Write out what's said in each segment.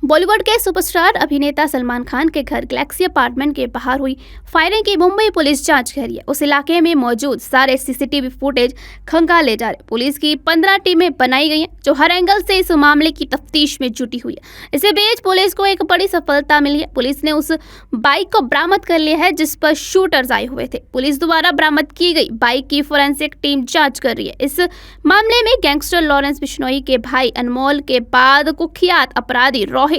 बॉलीवुड के सुपरस्टार अभिनेता सलमान खान के घर गैलेक्सी अपार्टमेंट के बाहर हुई फायरिंग की मुंबई पुलिस जांच कर रही है। उस इलाके में मौजूद सारे सीसीटीवी फुटेज खंगाले जा रहे। पुलिस की 15 टीमें बनाई गई हैं जो हर एंगल से इस मामले की तफ्तीश में जुटी हुई है। इसी बीच पुलिस को एक बड़ी सफलता मिली है। पुलिस ने उस बाइक को बरामद कर लिया है जिस पर शूटर्स आए हुए थे। पुलिस द्वारा बरामद की गई बाइक की फोरेंसिक टीम जाँच कर रही है। इस मामले में गैंगस्टर लॉरेंस बिश्नोई के भाई अनमोल के बाद कुख्यात अपराधी रोहित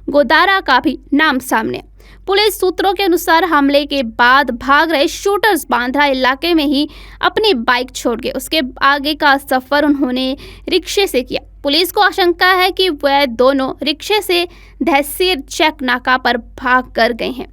गोदारा का भी नाम सामने। पुलिस सूत्रों के अनुसार हमले के बाद भाग रहे शूटर्स बांद्रा इलाके में ही अपनी बाइक छोड़ गए। उसके आगे का सफर उन्होंने रिक्शे से किया। पुलिस को आशंका है कि वह दोनों रिक्शे से तहसील चेक नाका पर भाग कर गए हैं।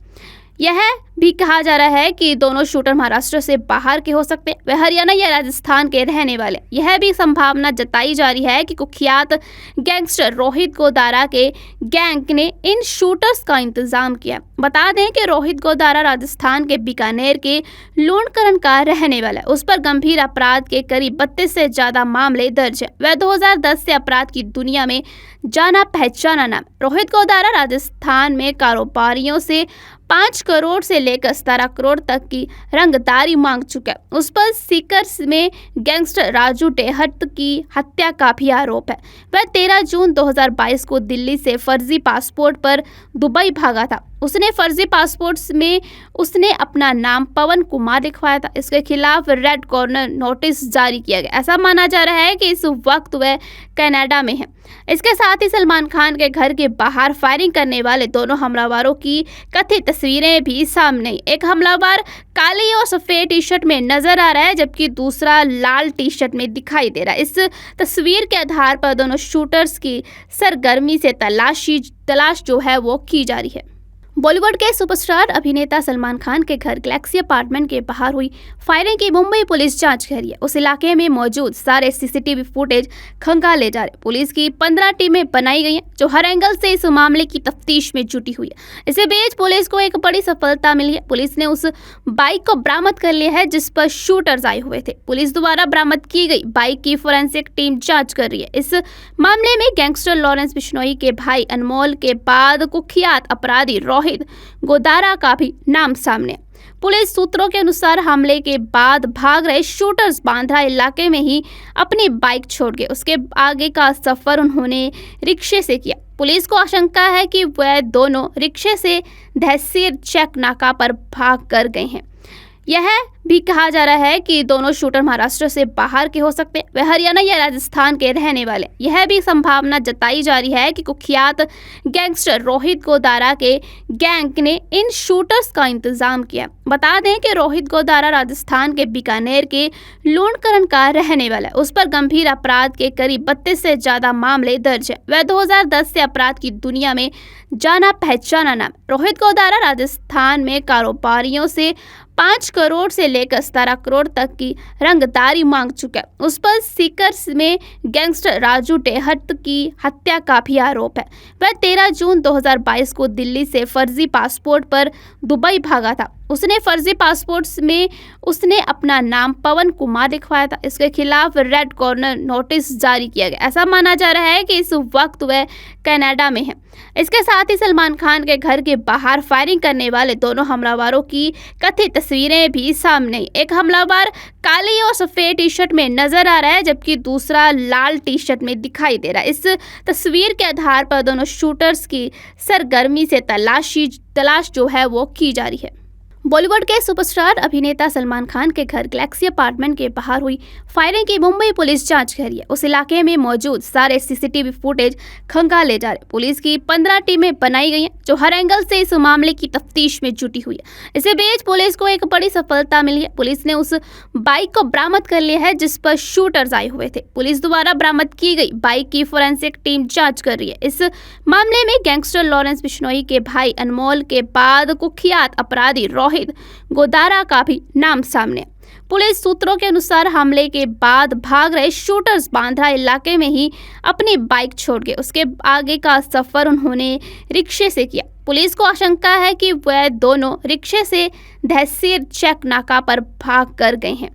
यह भी कहा जा रहा है कि दोनों शूटर महाराष्ट्र से बाहर के हो सकते हैं, वह हरियाणा या राजस्थान के रहने वाले। यह भी संभावना जताई जा रही है कि कुख्यात गैंगस्टर रोहित गोदारा के गैंग ने इन शूटर्स का इंतजाम किया। बता दें कि रोहित गोदारा राजस्थान के बीकानेर के लूणकरण का रहने वाला है। उस पर गंभीर अपराध के करीब 32 से ज्यादा मामले दर्ज है। वह 2010 से अपराध की दुनिया में जाना पहचाना नाम। रोहित गोदारा राजस्थान में कारोबारियों से 5 करोड़ से लेकर 17 करोड़ तक की रंगदारी मांग चुका है। उस पर सीकर्स में गैंगस्टर राजू टेहट की हत्या का भी आरोप है। वह 13 जून 2022 को दिल्ली से फर्जी पासपोर्ट पर दुबई भागा था। उसने फर्जी पासपोर्ट में उसने अपना नाम पवन कुमार लिखवाया था। इसके खिलाफ रेड कॉर्नर नोटिस जारी किया गया। ऐसा माना जा रहा है कि इस वक्त वह कनाडा में है। इसके साथ ही सलमान खान के घर के बाहर फायरिंग करने वाले दोनों हमलावरों की कथित तस्वीरें भी सामने आई। एक हमलावर काली और सफेद टी शर्ट में नजर आ रहा है जबकि दूसरा लाल टी शर्ट में दिखाई दे रहा है। इस तस्वीर के आधार पर दोनों शूटर्स की सरगर्मी से तलाश जो है वो की जा रही है। बॉलीवुड के सुपरस्टार अभिनेता सलमान खान के घर गैलेक्सी अपार्टमेंट के बाहर हुई फायरिंग की मुंबई पुलिस जांच कर रही है। उस इलाके में मौजूद सारे सीसीटीवी फुटेज खंगाले जा रहे। पुलिस की 15 टीमें बनाई गई हैं जो हर एंगल से इस मामले की तफ्तीश में जुटी हुई है। इसी बीच पुलिस को एक बड़ी सफलता मिली है। पुलिस ने उस बाइक को बरामद कर लिया है जिस पर शूटर्स आए हुए थे। पुलिस द्वारा बरामद की गई बाइक की फोरेंसिक टीम जाँच कर रही है। इस मामले में गैंगस्टर लॉरेंस बिश्नोई के भाई अनमोल के बाद कुख्यात अपराधी रोहित गोदारा का भी नाम सामने। पुलिस सूत्रों के अनुसार हमले के बाद भाग रहे शूटर्स बांद्रा इलाके में ही अपनी बाइक छोड़ गए। उसके आगे का सफर उन्होंने रिक्शे से किया। पुलिस को आशंका है कि वह दोनों रिक्शे से तहसील चेक नाका पर भाग कर गए हैं। यह भी कहा जा रहा है कि दोनों शूटर महाराष्ट्र से बाहर के हो सकते हैं, वह हरियाणा या राजस्थान के रहने वाले। यह भी संभावना जताई जा रही है कि कुख्यात गैंगस्टर रोहित गोदारा के गैंग ने इन शूटर्स का इंतजाम किया। बता दें कि रोहित गोदारा राजस्थान के बीकानेर के लूणकरण का रहने वाला है। उस पर गंभीर अपराध के करीब 32 से ज्यादा मामले दर्ज है। वह 2010 से अपराध की दुनिया में जाना पहचाना नाम। रोहित गोदारा राजस्थान में कारोबारियों से 5 करोड़ से लेकर 17 करोड़ तक की रंगदारी मांग चुका है। उस पर सीकर्स में गैंगस्टर राजू टेहट की हत्या का भी आरोप है। वह 13 जून 2022 को दिल्ली से फर्जी पासपोर्ट पर दुबई भागा था। उसने फर्जी पासपोर्ट में उसने अपना नाम पवन कुमार लिखवाया था। इसके खिलाफ रेड कॉर्नर नोटिस जारी किया गया। ऐसा माना जा रहा है कि इस वक्त वह कनाडा में है। इसके साथ ही सलमान खान के घर के बाहर फायरिंग करने वाले दोनों हमलावरों की कथित तस्वीरें भी सामने आई। एक हमलावर काली और सफेद टी शर्ट में नजर आ रहा है जबकि दूसरा लाल टी शर्ट में दिखाई दे रहा है। इस तस्वीर के आधार पर दोनों शूटर्स की सरगर्मी से तलाश जो है वो की जा रही है। बॉलीवुड के सुपरस्टार अभिनेता सलमान खान के घर गैलेक्सी अपार्टमेंट के बाहर हुई फायरिंग की मुंबई पुलिस जांच कर रही है। उस इलाके में मौजूद सारे सीसीटीवी फुटेज खंगाले जा रहे। पुलिस की 15 टीमें बनाई गई हैं जो हर एंगल से इस मामले की तफ्तीश में जुटी हुई है। इसी बीच पुलिस को एक बड़ी सफलता मिली है। पुलिस ने उस बाइक को बरामद कर लिया है जिस पर शूटर्स आए हुए थे। पुलिस द्वारा बरामद की गई बाइक की फोरेंसिक टीम जाँच कर रही है। इस मामले में गैंगस्टर लॉरेंस बिश्नोई के भाई अनमोल के बाद कुख्यात अपराधी रोहित गोदारा का भी नाम सामने। पुलिस सूत्रों के अनुसार हमले के बाद भाग रहे शूटर्स बांद्रा इलाके में ही अपनी बाइक छोड़ गए। उसके आगे का सफर उन्होंने रिक्शे से किया। पुलिस को आशंका है कि वह दोनों रिक्शे से तहसील चेक नाका पर भाग कर गए हैं।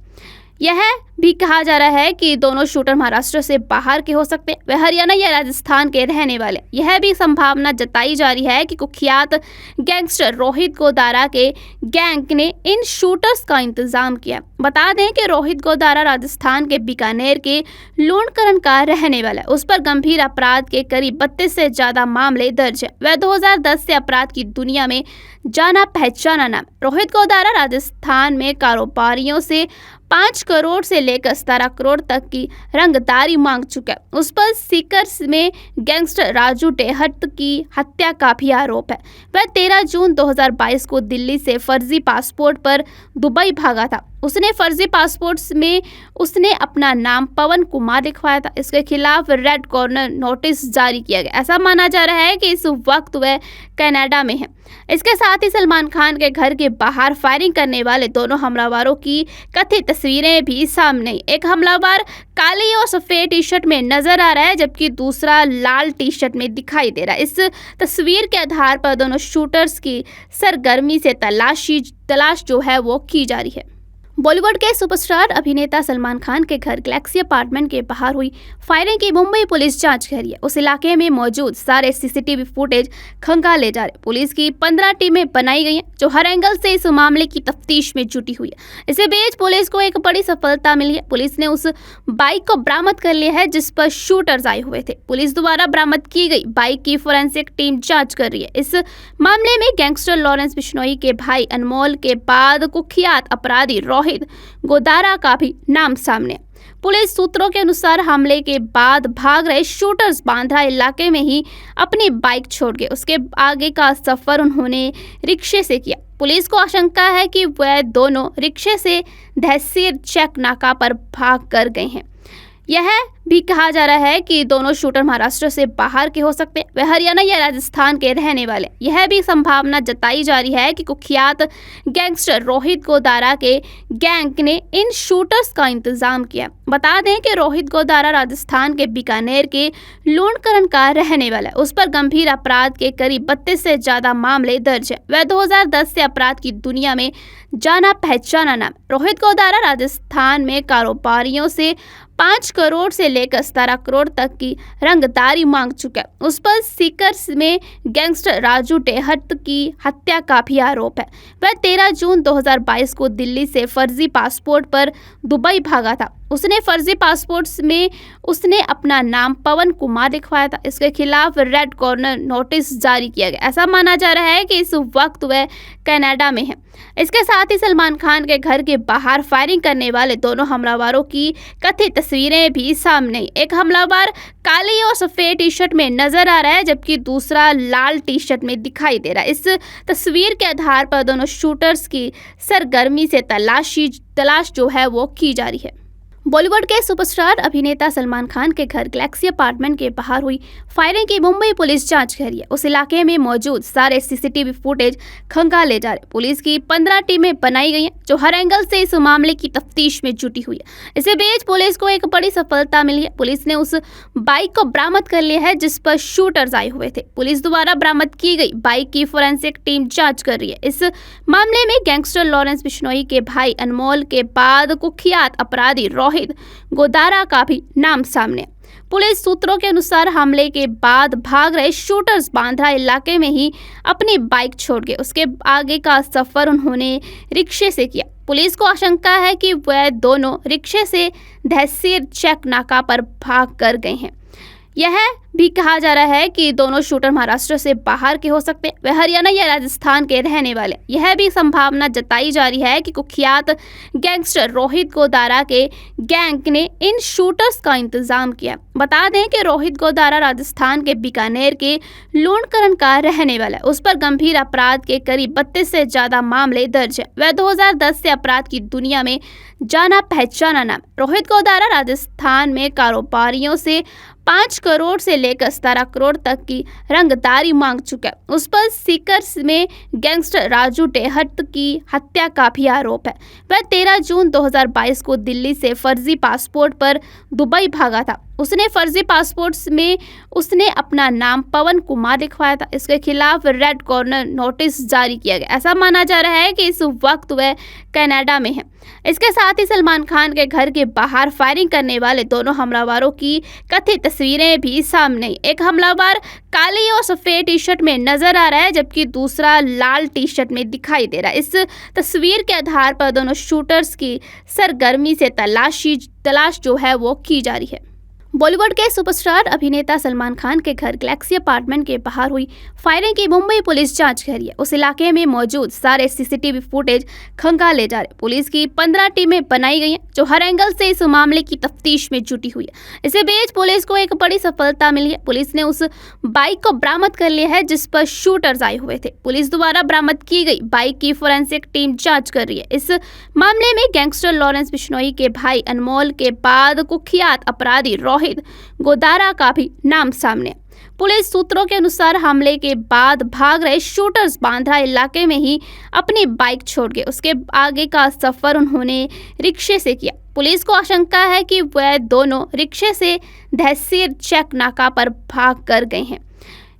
यह भी कहा जा रहा है कि दोनों शूटर महाराष्ट्र से बाहर के हो सकते हैं, वे हरियाणा या राजस्थान के रहने वाले। यह भी संभावना जताई जा रही है कि कुख्यात गैंगस्टर रोहित गोदारा के गैंग ने इन शूटर्स का इंतजाम किया। बता दें कि रोहित गोदारा राजस्थान के बीकानेर के लूणकरण का रहने वाला है। उस पर गंभीर अपराध के करीब 32 से ज्यादा मामले दर्ज है। वह 2010 से अपराध की दुनिया में जाना पहचाना नाम। रोहित गोदारा राजस्थान में कारोबारियों से 5 करोड़ से लेकर 17 करोड़ तक की रंगदारी मांग चुका है। उस पर सीकर्स में गैंगस्टर राजू टेहट की हत्या का भी आरोप है। वह 13 जून 2022 को दिल्ली से फर्जी पासपोर्ट पर दुबई भागा था। उसने फर्जी पासपोर्ट में उसने अपना नाम पवन कुमार लिखवाया था। इसके खिलाफ रेड कॉर्नर नोटिस जारी किया गया। ऐसा माना जा रहा है कि इस वक्त वह कनाडा में है। इसके साथ ही सलमान खान के घर के बाहर फायरिंग करने वाले दोनों हमलावरों की कथित तस्वीरें भी सामने आई। एक हमलावर काली और सफेद टी शर्ट में नजर आ रहा है, जबकि दूसरा लाल टी शर्ट में दिखाई दे रहा है। इस तस्वीर के आधार पर दोनों शूटर्स की सरगर्मी से तलाश जो है वो की जा रही है। बॉलीवुड के सुपरस्टार अभिनेता सलमान खान के घर गैलेक्सी अपार्टमेंट के बाहर हुई फायरिंग की मुंबई पुलिस जांच कर रही है। उस इलाके में मौजूद सारे सीसीटीवी फुटेज खंगाले जा रहे। पुलिस की 15 टीमें बनाई गई हैं जो हर एंगल से इस मामले की तफ्तीश में जुटी हुई है। इसी बीच पुलिस को एक बड़ी सफलता मिली है। पुलिस ने उस बाइक को बरामद कर लिया है जिस पर शूटर्स आए हुए थे। पुलिस द्वारा बरामद की गई बाइक की फोरेंसिक टीम जाँच कर रही है। इस मामले में गैंगस्टर लॉरेंस बिश्नोई के भाई अनमोल के बाद कुख्यात अपराधी रोहित गोदारा का भी नाम सामने। पुलिस सूत्रों के अनुसार हमले के बाद भाग रहे शूटर्स बांद्रा इलाके में ही अपनी बाइक छोड़ गए। उसके आगे का सफर उन्होंने रिक्शे से किया। पुलिस को आशंका है कि वह दोनों रिक्शे से तहसील चेक नाका पर भाग कर गए हैं। यह भी कहा जा रहा है कि दोनों शूटर महाराष्ट्र से बाहर के हो सकते हैं, वे हरियाणा या राजस्थान के रहने वाले। यह भी संभावना जताई जा रही है कि कुख्यात गैंगस्टर रोहित गोदारा के गैंग ने इन शूटर्स का इंतजाम किया। बता दें कि रोहित गोदारा राजस्थान के बीकानेर के लूणकरण का रहने वाला है। उस पर गंभीर अपराध के करीब 32 से ज्यादा मामले दर्ज है। वह 2010 से अपराध की दुनिया में जाना पहचाना नाम। रोहित गोदारा राजस्थान में कारोबारियों से 5 करोड़ से लेकर 17 करोड़ तक की रंगदारी मांग चुका है। उस पर सीकर्स में गैंगस्टर राजू टेहट की हत्या का भी आरोप है। वह 13 जून 2022 को दिल्ली से फर्जी पासपोर्ट पर दुबई भागा था। उसने फर्जी पासपोर्ट में उसने अपना नाम पवन कुमार लिखवाया था। इसके खिलाफ रेड कॉर्नर नोटिस जारी किया गया। ऐसा माना जा रहा है कि इस वक्त वह कनाडा में है। इसके साथ ही सलमान खान के घर के बाहर फायरिंग करने वाले दोनों हमलावरों की कथित तस्वीरें भी सामने आई। एक हमलावर काली और सफेद टी शर्ट में नजर आ रहा है, जबकि दूसरा लाल टी शर्ट में दिखाई दे रहा है। इस तस्वीर के आधार पर दोनों शूटर्स की सरगर्मी से तलाश जो है वो की जा रही है। बॉलीवुड के सुपरस्टार अभिनेता सलमान खान के घर गैलेक्सी अपार्टमेंट के बाहर हुई फायरिंग की मुंबई पुलिस जांच कर रही है। उस इलाके में मौजूद सारे सीसीटीवी फुटेज खंगाले जा रहे। पुलिस की 15 टीमें बनाई गई हैं जो हर एंगल से इस मामले की तफ्तीश में जुटी हुई है। इसी बीच पुलिस को एक बड़ी सफलता मिली है। पुलिस ने उस बाइक को बरामद कर लिया है जिस पर शूटर्स आए हुए थे। पुलिस द्वारा बरामद की गई बाइक की फोरेंसिक टीम जाँच कर रही है। इस मामले में गैंगस्टर लॉरेंस बिश्नोई के भाई अनमोल के बाद कुख्यात अपराधी रोहित गोदारा का भी नाम सामने। पुलिस सूत्रों के अनुसार हमले के बाद भाग रहे शूटर्स बांद्रा इलाके में ही अपनी बाइक छोड़ गए। उसके आगे का सफर उन्होंने रिक्शे से किया। पुलिस को आशंका है कि वह दोनों रिक्शे से तहसील चेक नाका पर भाग कर गए हैं। यह भी कहा जा रहा है कि दोनों शूटर महाराष्ट्र से बाहर के हो सकते हैं, वे हरियाणा या राजस्थान के रहने वाले। यह भी संभावना जताई जा रही है कि कुख्यात गैंगस्टर रोहित गोदारा के गैंग ने इन शूटर्स का इंतजाम किया। बता दें कि रोहित गोदारा राजस्थान के बीकानेर के लूणकरण का रहने वाला है। उस पर गंभीर अपराध के करीब 32 से ज्यादा मामले दर्ज है। वह 2010 से अपराध की दुनिया में जाना पहचाना नाम। रोहित गोदारा राजस्थान में कारोबारियों से 5 करोड़ से लेकर 17 करोड़ तक की रंगदारी मांग चुका है। उस पर सीकर्स में गैंगस्टर राजू टेहट की हत्या का भी आरोप है। वह 13 जून 2022 को दिल्ली से फर्जी पासपोर्ट पर दुबई भागा था। उसने फर्जी पासपोर्ट्स में उसने अपना नाम पवन कुमार लिखवाया था। इसके खिलाफ रेड कॉर्नर नोटिस जारी किया गया। ऐसा माना जा रहा है कि इस वक्त वह कनाडा में है। इसके साथ ही सलमान खान के घर के बाहर फायरिंग करने वाले दोनों हमलावरों की कथित तस्वीरें भी सामने आई। एक हमलावर काली और सफेद टी शर्ट में नजर आ रहा है, जबकि दूसरा लाल टी शर्ट में दिखाई दे रहा है। इस तस्वीर के आधार पर दोनों शूटर्स की सरगर्मी से तलाश जो है वो की जा रही है। बॉलीवुड के सुपरस्टार अभिनेता सलमान खान के घर गैलेक्सी अपार्टमेंट के बाहर हुई फायरिंग की मुंबई पुलिस जांच कर रही है। उस इलाके में मौजूद सारे सीसीटीवी फुटेज खंगाले जा रहे। पुलिस की 15 टीमें बनाई गई हैं जो हर एंगल से इस मामले की तफ्तीश में जुटी हुई है। इसी बीच पुलिस को एक बड़ी सफलता मिली है। पुलिस ने उस बाइक को बरामद कर लिया है जिस पर शूटर्स आए हुए थे। पुलिस द्वारा बरामद की गई बाइक की फोरेंसिक टीम जाँच कर रही है। इस मामले में गैंगस्टर लॉरेंस बिश्नोई के भाई अनमोल के बाद कुख्यात अपराधी रोहित गोदारा का भी नाम सामने। पुलिस सूत्रों के अनुसार हमले के बाद भाग रहे शूटर्स बांद्रा इलाके में ही अपनी बाइक छोड़ गए। उसके आगे का सफर उन्होंने रिक्शे से किया। पुलिस को आशंका है कि वह दोनों रिक्शे से तहसील चेक नाका पर भाग कर गए हैं।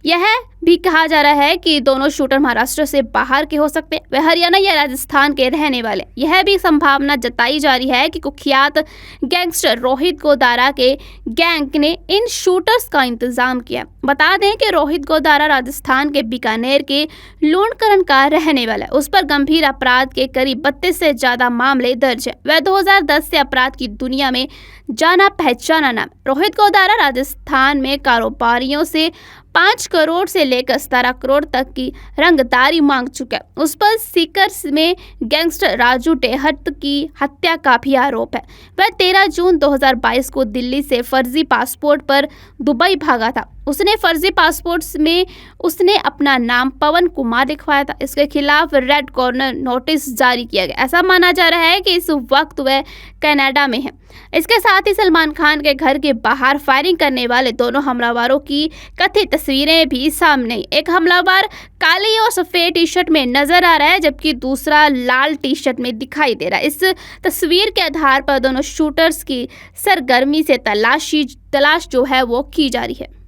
यह भी कहा जा रहा है कि दोनों शूटर महाराष्ट्र से बाहर के हो सकते हैं, वह हरियाणा या राजस्थान के रहने वाले। यह भी संभावना जताई जा रही है कि कुख्यात गैंगस्टर रोहित गोदारा के गैंग ने इन शूटर्स का इंतजाम किया। बता दें कि रोहित गोदारा राजस्थान के बीकानेर के लूणकरण का रहने वाला है। उस पर गंभीर अपराध के करीब 32 से ज्यादा मामले दर्ज है। वह 2010 से अपराध की दुनिया में जाना पहचाना नाम। रोहित गोदारा राजस्थान में कारोबारियों से 5 करोड़ से लेकर 17 करोड़ तक की रंगदारी मांग चुका है। उस पर सीकर्स में गैंगस्टर राजू टेहट की हत्या का भी आरोप है। वह 13 जून 2022 को दिल्ली से फर्जी पासपोर्ट पर दुबई भागा था। उसने फर्जी पासपोर्ट्स में उसने अपना नाम पवन कुमार लिखवाया था। इसके खिलाफ रेड कॉर्नर नोटिस जारी किया गया। ऐसा माना जा रहा है कि इस वक्त वह कनाडा में है। इसके साथ ही सलमान खान के घर के बाहर फायरिंग करने वाले दोनों हमलावरों की कथित तस्वीरें भी सामने आई। एक हमलावर काली और सफेद टी शर्ट में नजर आ रहा है, जबकि दूसरा लाल टी शर्ट में दिखाई दे रहा है। इस तस्वीर के आधार पर दोनों शूटर्स की सरगर्मी से तलाश जो है वो की जा रही है।